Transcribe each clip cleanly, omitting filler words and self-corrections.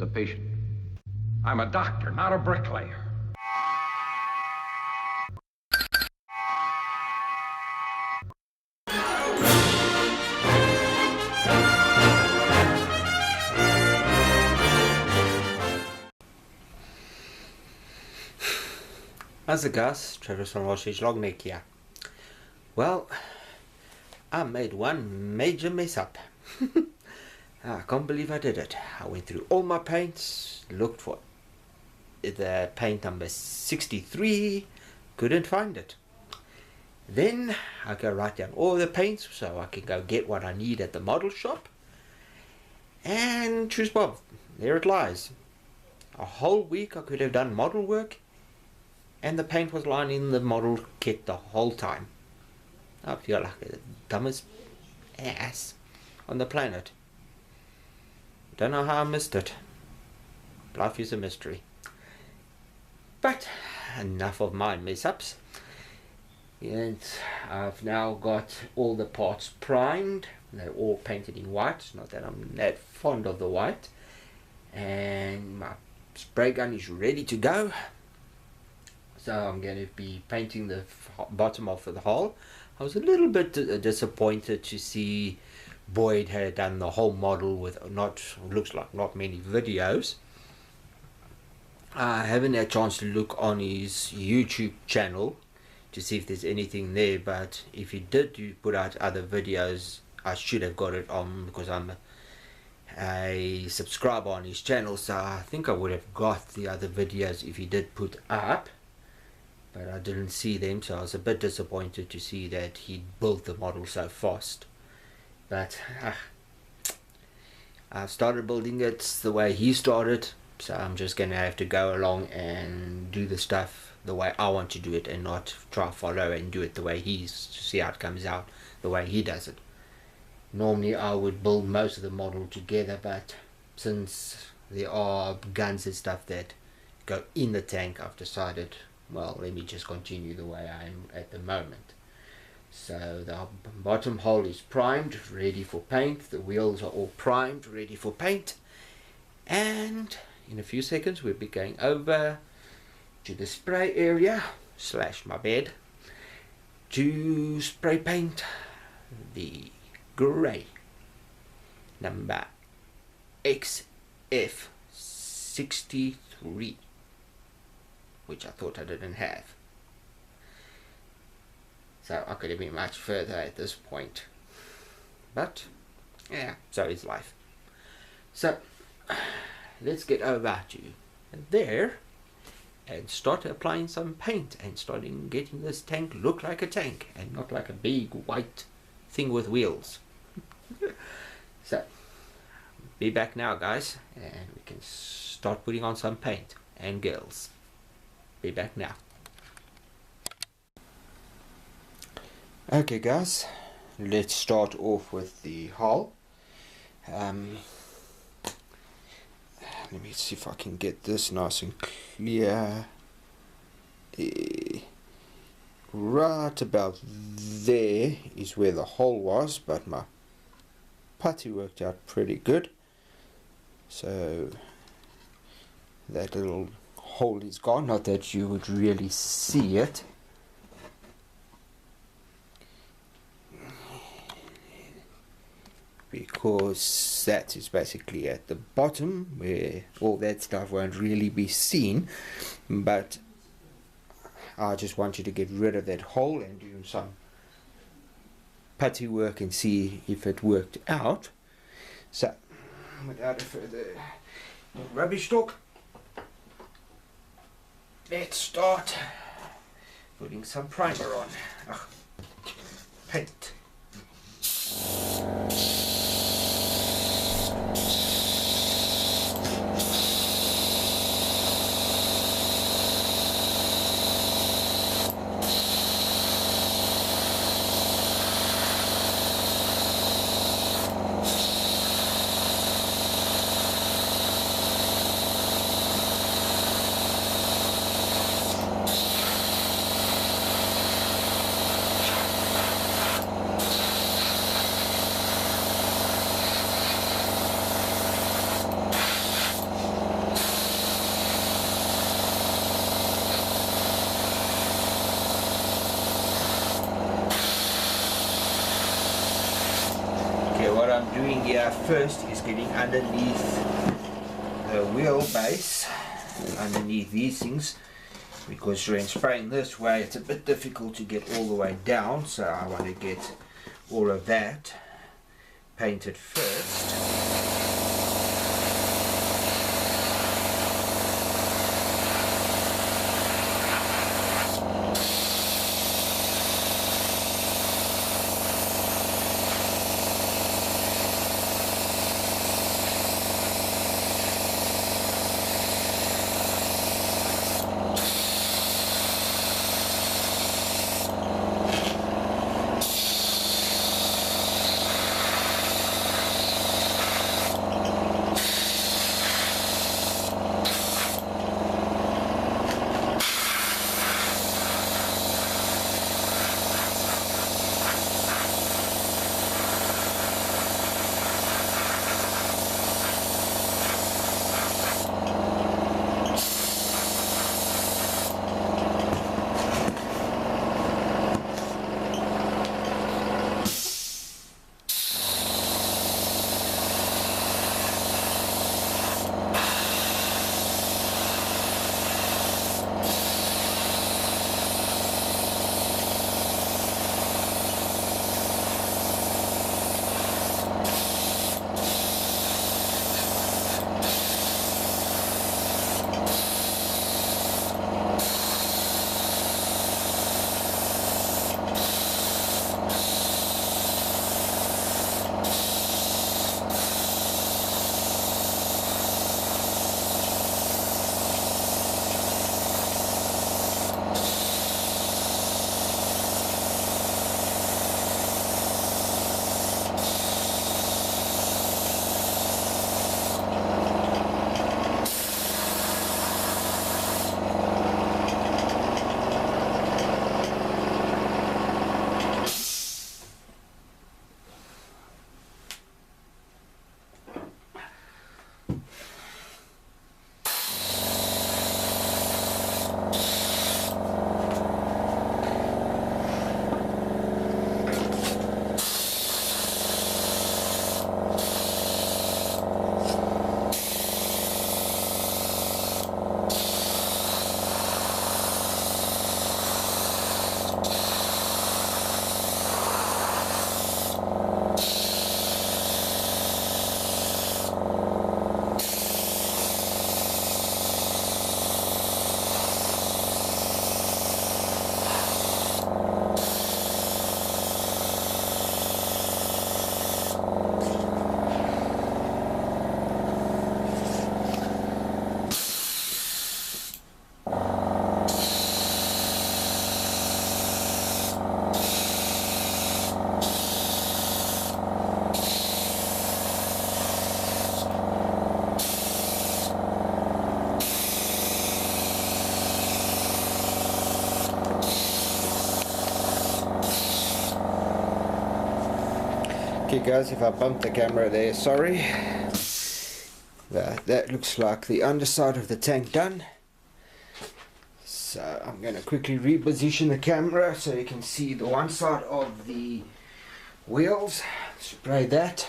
a patient. I'm a doctor, not a bricklayer. How's it guys? Travis from Ostrich here. Well, I made one major mess up. I can't believe I did it. I went through all my paints, looked for the paint number 63, couldn't find it. Then I go write down all the paints so I can go get what I need at the model shop. And choose Bob, there it lies. A whole week I could have done model work, and the paint was lying in the model kit the whole time. I feel like the dumbest ass on the planet. Don't know how I missed it. Life is a mystery. But enough of my mess-ups. And I've now got all the parts primed. They're all painted in white. Not that I'm that fond of the white. And my spray gun is ready to go. So I'm going to be painting the bottom of the hull. I was a little bit disappointed to see Boyd had done the whole model with looks like not many videos. I haven't had a chance to look on his YouTube channel to see if there's anything there, but if he did put out other videos, I should have got it on, because I'm a subscriber on his channel, so I think I would have got the other videos if he did put up, but I didn't see them, so I was a bit disappointed to see that he built the model so fast. But I've started building it the way he started, so I'm just gonna have to go along and do the stuff the way I want to do it, and not try to follow and do it the way to see how it comes out the way he does it. Normally I would build most of the model together, but since there are guns and stuff that go in the tank, I've decided, well, let me just continue the way I am at the moment. So the bottom hull is primed, ready for paint. The wheels are all primed, ready for paint. And in a few seconds we'll be going over to the spray area / my bed to spray paint the grey number XF63, which I thought I didn't have. So I could have been much further at this point. But yeah, so is life. So let's get over to there and start applying some paint and starting getting this tank look like a tank and not like a big white thing with wheels. So be back now guys, and we can start putting on some paint. And girls, be back now. Okay guys, let's start off with the hull. Let me see if I can get this nice and clear. Right about there is where the hole was, but my putty worked out pretty good. So that little hole is gone, not that you would really see it. Because that is basically at the bottom where all that stuff won't really be seen, but I just want you to get rid of that hole and do some putty work and see if it worked out. So without further rubbish talk, let's start putting some primer on. Paint. what I'm doing here first is getting underneath the wheelbase, underneath these things, because when spraying this way it's a bit difficult to get all the way down, so I want to get all of that painted first. Okay guys, if I bumped the camera there, sorry. That looks like the underside of the tank done. So I'm going to quickly reposition the camera so you can see the one side of the wheels. Spray that.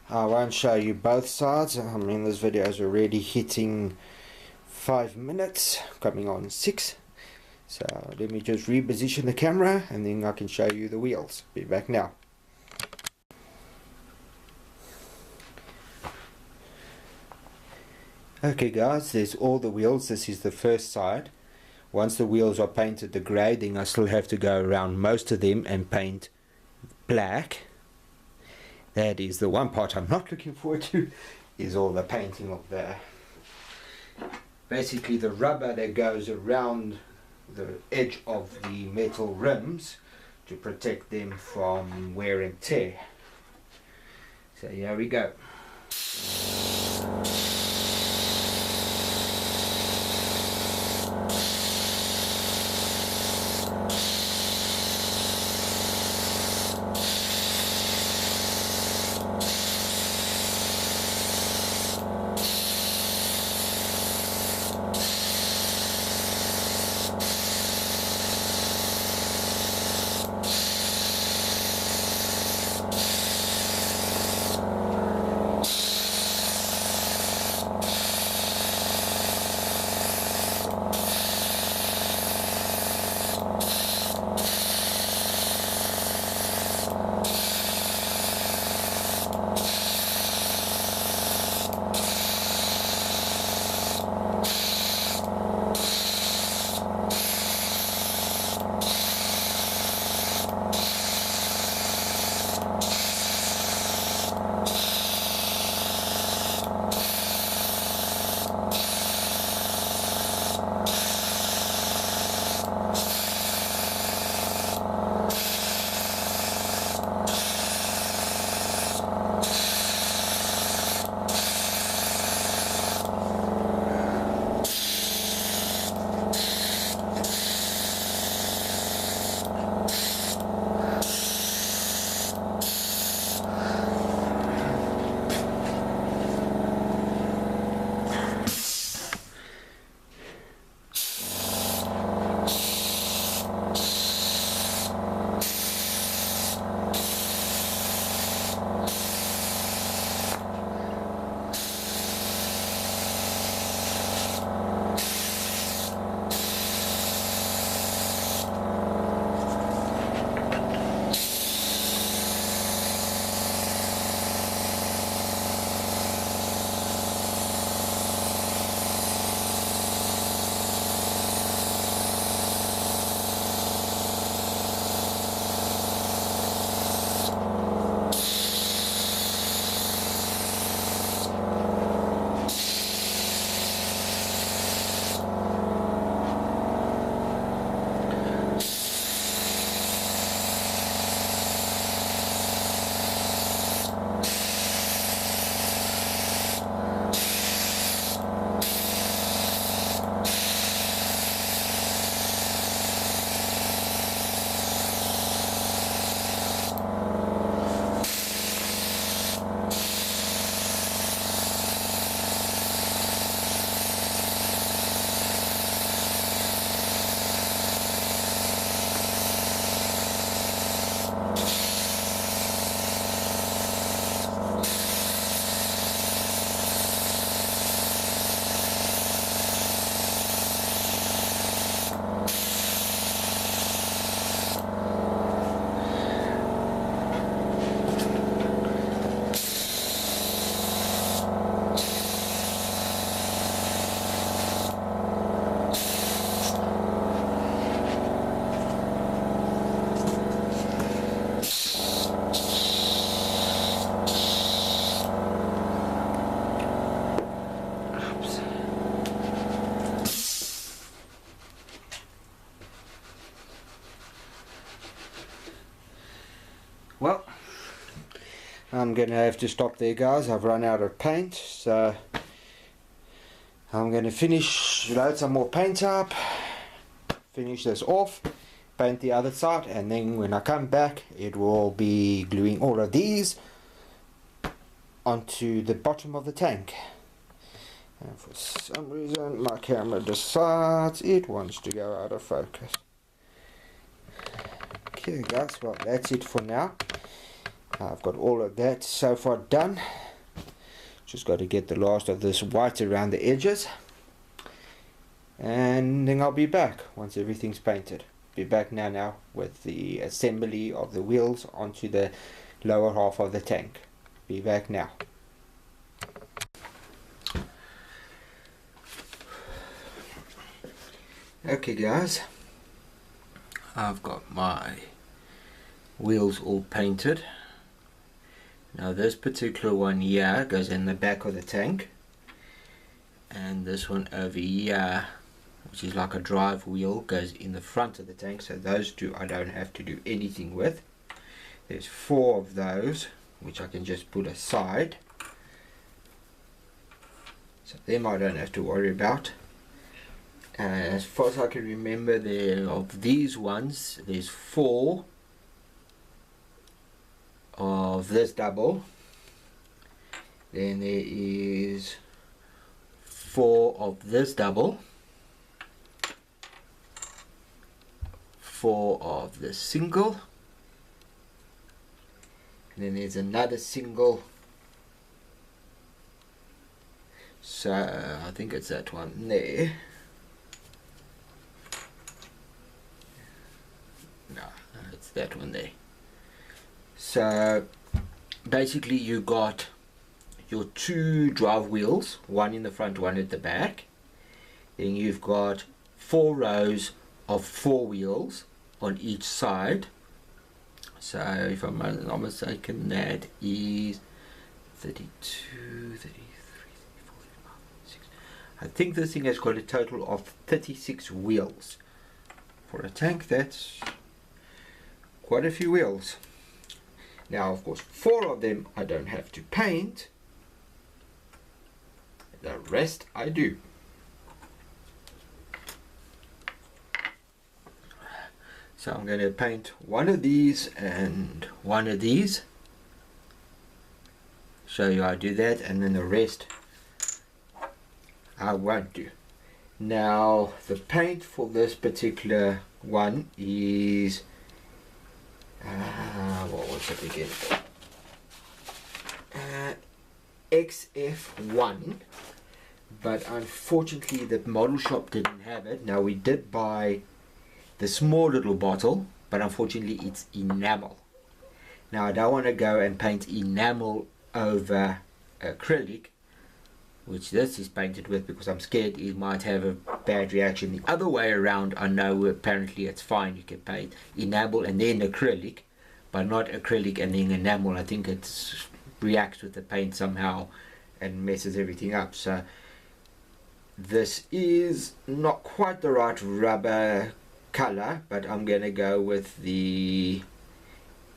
I won't show you both sides. I mean, this video is already hitting 5 minutes, coming on 6. So let me just reposition the camera and then I can show you the wheels. Be back now. Okay guys, there's all the wheels. This is the first side. Once the wheels are painted the grey, then I still have to go around most of them and paint black. That is the one part I'm not looking forward to, is all the painting of the, basically the rubber that goes around the edge of the metal rims to protect them from wear and tear. So here we go. Well, I'm going to have to stop there, guys. I've run out of paint, so I'm going to load some more paint up, finish this off, paint the other side, and then when I come back it will be gluing all of these onto the bottom of the tank. And for some reason my camera decides it wants to go out of focus. Okay guys, well that's it for now. I've got all of that so far done. Just got to get the last of this white around the edges, and then I'll be back once everything's painted. Be back now with the assembly of the wheels onto the lower half of the tank. Be back now. Okay guys, I've got my wheels all painted. Now this particular one here goes in the back of the tank, and this one over here, which is like a drive wheel, goes in the front of the tank. So those two I don't have to do anything with. There's 4 of those which I can just put aside, so them I don't have to worry about. As far as I can remember, there of these ones, there's 4 of this double, then there is 4 of this double, 4 of this single, and then there's another single. So I think it's that one there. No, it's that one there. So basically you got your 2 drive wheels, one in the front, one at the back. Then you've got 4 rows of 4 wheels on each side. So if I'm not mistaken, that is 32, 33, 34, 35, 36. I think this thing has got a total of 36 wheels. For a tank, that's quite a few wheels. Now of course 4 of them I don't have to paint, the rest I do. So I'm going to paint one of these and one of these, show you how I do that, and then the rest I won't do. Now the paint for this particular one is what was it again? XF1, but unfortunately the model shop didn't have it. Now we did buy the small little bottle, but unfortunately it's enamel. Now I don't want to go and paint enamel over acrylic, which this is painted with, because I'm scared it might have a bad reaction. The other way around, I know apparently it's fine. You can paint enamel and then acrylic, but not acrylic and then enamel. I think it reacts with the paint somehow and messes everything up. So this is not quite the right rubber color, but I'm gonna go with the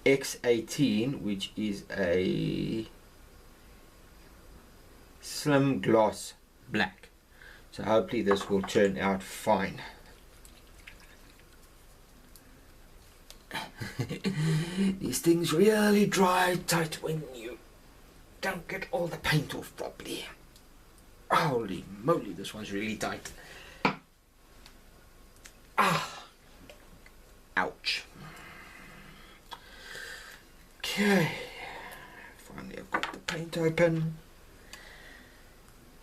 X18, which is a slim gloss black. So hopefully this will turn out fine. These things really dry tight when you don't get all the paint off properly. Holy moly, this one's really tight. Ouch. Okay, finally I've got the paint open.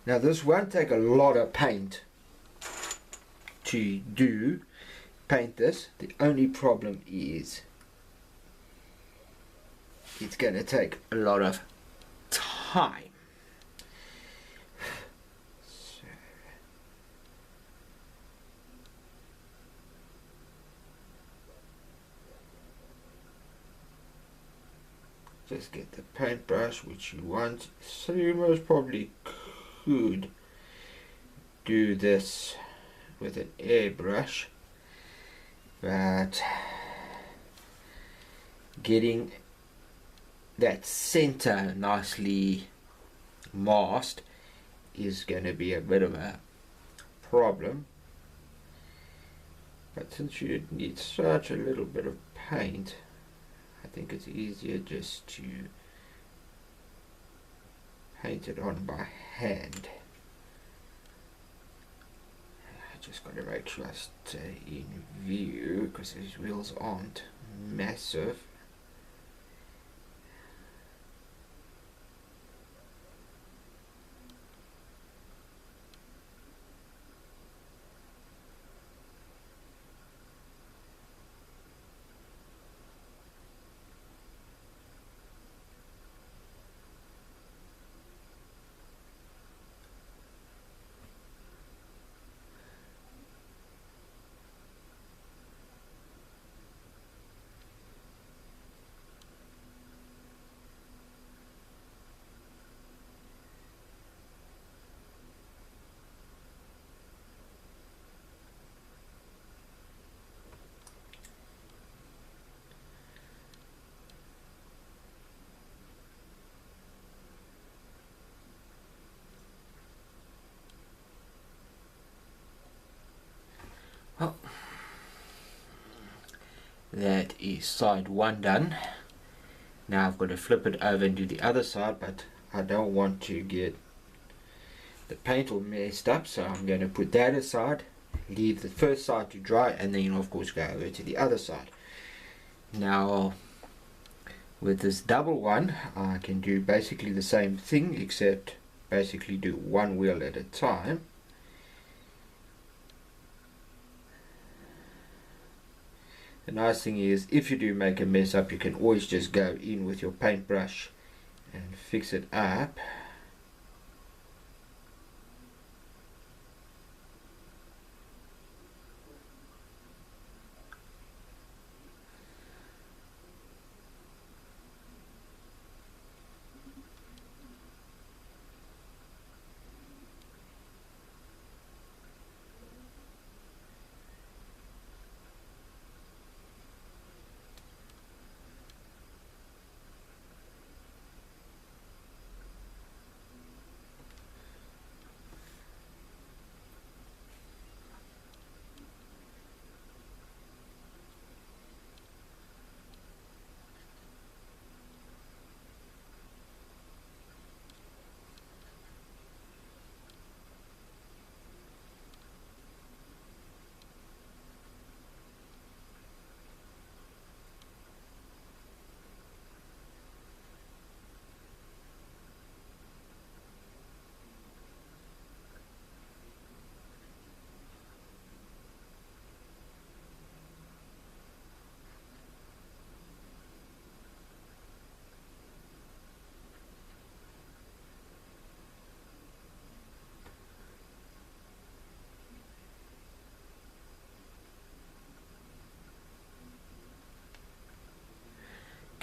Now this won't take a lot of paint to paint this. The only problem is it's going to take a lot of time. Just get the paintbrush which you want. So you most probably could do this with an airbrush, but getting that center nicely masked is going to be a bit of a problem. But since you need such a little bit of paint, I think it's easier just to paint it on by hand. I just got to make sure I stay in view because these wheels aren't massive. Well, that is side one done. Now I've got to flip it over and do the other side, but I don't want to get the paint all messed up, so I'm going to put that aside, leave the first side to dry, and then of course go over to the other side. Now with this double one I can do basically the same thing, except basically do one wheel at a time. The nice thing is, if you do make a mess up, you can always just go in with your paintbrush and fix it up.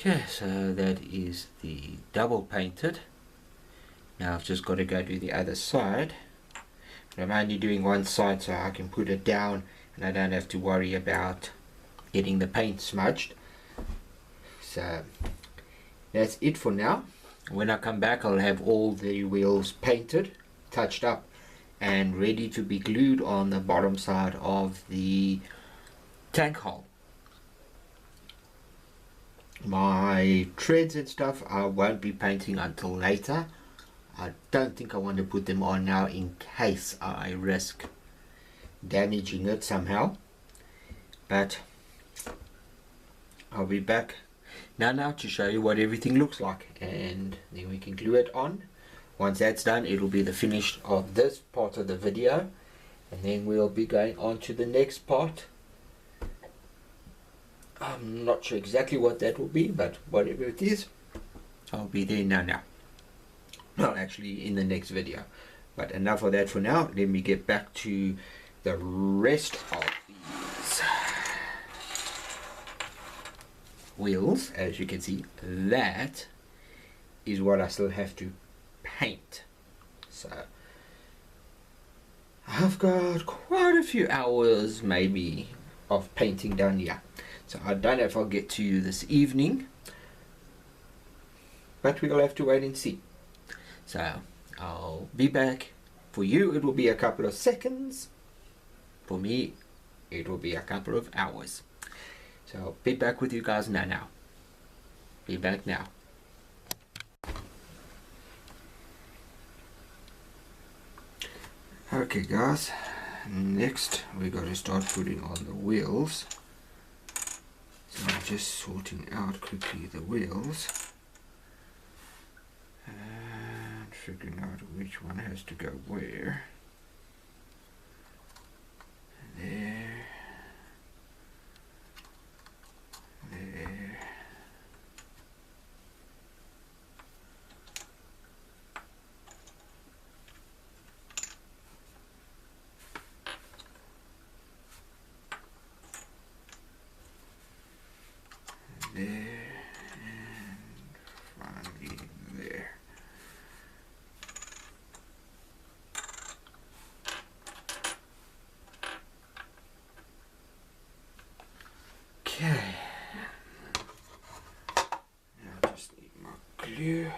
Okay, so that is the double painted. Now I've just got to go do the other side. But I'm only doing one side so I can put it down and I don't have to worry about getting the paint smudged. So that's it for now. When I come back I'll have all the wheels painted, touched up and ready to be glued on the bottom side of the tank hull. My treads and stuff I won't be painting until later. I don't think I want to put them on now in case I risk damaging it somehow. But I'll be back now to show you what everything looks like, and then we can glue it on. Once that's done, it'll be the finish of this part of the video, and then we'll be going on to the next part. I'm not sure exactly what that will be, but whatever it is, I'll be there now. Well, actually in the next video. But enough of that for now. Let me get back to the rest of these wheels. As you can see, that is what I still have to paint. So I've got quite a few hours maybe of painting done here. So I don't know if I'll get to you this evening, but we'll have to wait and see. So I'll be back. For you it will be a couple of seconds. For me it will be a couple of hours. So I'll be back with you guys now. Be back now. Okay guys, next we got to start putting on the wheels. So I'm just sorting out quickly the wheels and figuring out which one has to go where. There, there. There and finally there. Okay. Now I just need my glue.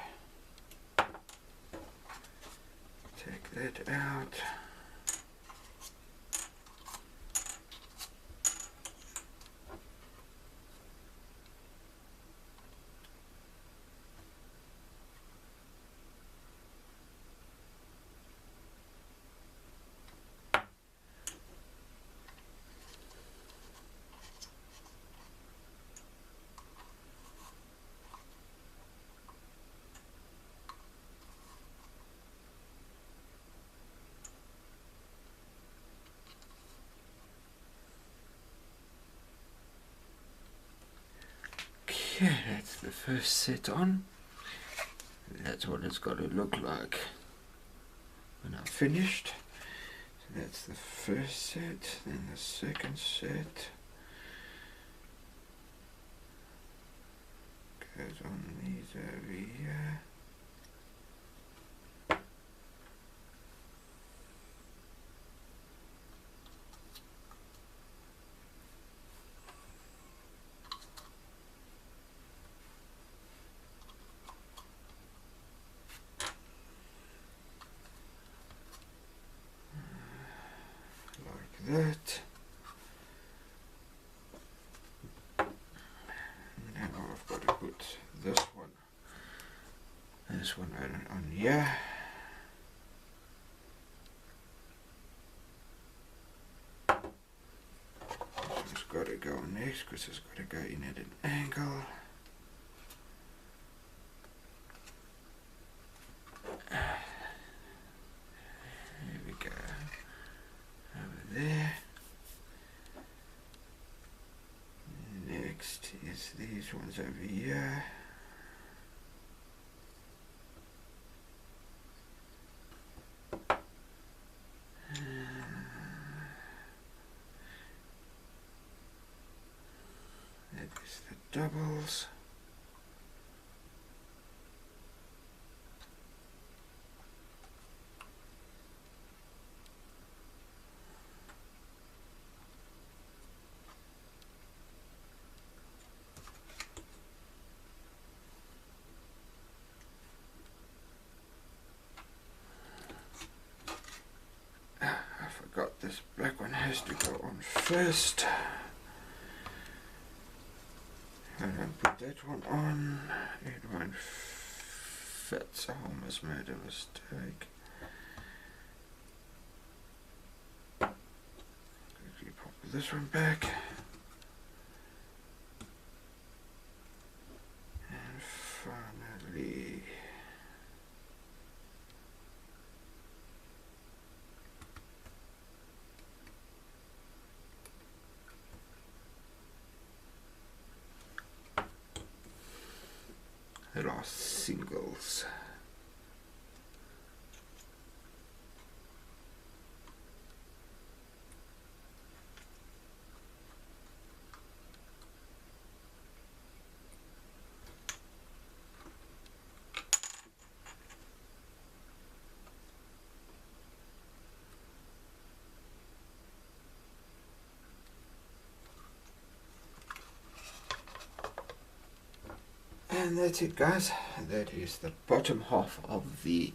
Take that out. Okay, that's the first set on. That's what it's got to look like when I'm finished. So that's the first set, then the second set goes on these over here. That. Now I've got to put this one on here. It's got to go next because it's got to go in at an angle. There we go. There. Next is these ones over here. That is the doubles. This black one has to go on first. I don't put that one on, it won't fit, so I almost made a mistake. Quickly pop this one back. And finally the last singles. And that's it, guys. That is the bottom half of the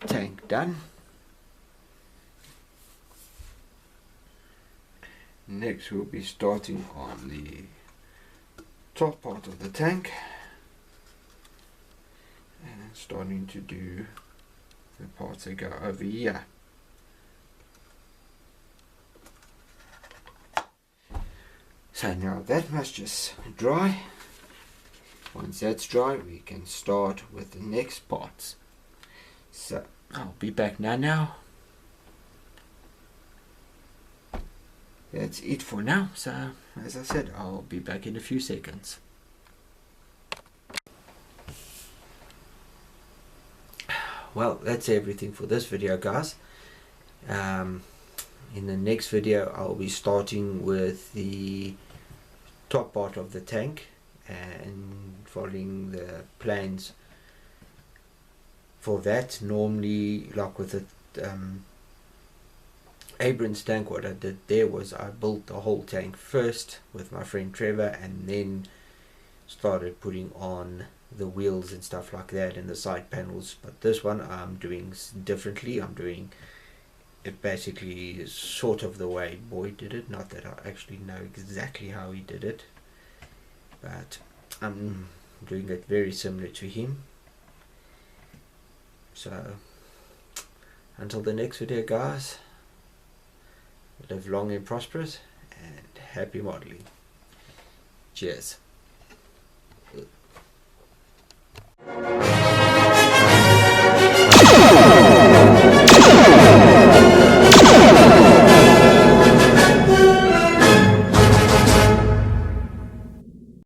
tank done. Next we'll be starting on the top part of the tank and starting to do the parts that go over here. So now that must just dry. Once that's dry, we can start with the next parts. So I'll be back now. That's it for now. So as I said, I'll be back in a few seconds. Well, that's everything for this video, guys. In the next video, I'll be starting with the top part of the tank and following the plans for that. Normally, like with the Abrams tank, what I did there was I built the whole tank first with my friend Trevor, and then started putting on the wheels and stuff like that and the side panels. But this one I'm doing differently. I'm doing it basically sort of the way Boyd did it. Not that I actually know exactly how he did it, but I'm doing it very similar to him. So until the next video, guys, live long and prosperous and happy modeling. Cheers.